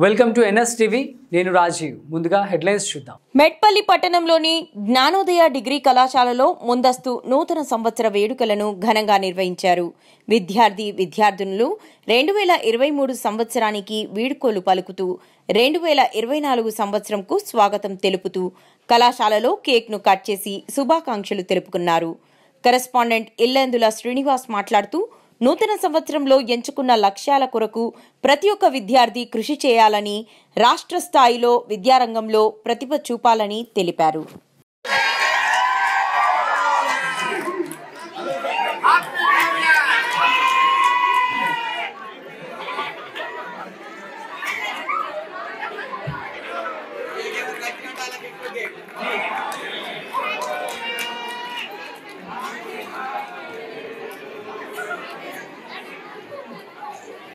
Welcome to NS TV. నేను రాజీవ్. ముందుగా headlines చూద్దాం. మెట్పల్లి పట్టణంలోని జ్ఞానోదయ డిగ్రీ కళాశాలలో ముందస్తు నూతన సంవత్సర వేడుకలను ఘనంగా నిర్వహించారు. విద్యార్థినులు 2023 సంవత్సరానికి వీడ్కోలు పలుకుతూ 2024 సంవత్సరంకు స్వాగతం తెలుపుతూ కళాశాలలో కేక్ను కట్ చేసి శుభాకాంక్షలు తెలుపుకున్నారు. కరెస్పాండెంట్ ఇల్లందుల శ్రీనివాస్ మాట్లాడుతూ నూతన సంవత్సరంలో ఎంచుకున్న లక్ష్యాల కొరకు ప్రతి ఒక్క విద్యార్థి కృషి చేయాలని, రాష్ట్ర స్థాయిలో విద్యారంగంలో ప్రతిభ చూపాలని తెలిపారు.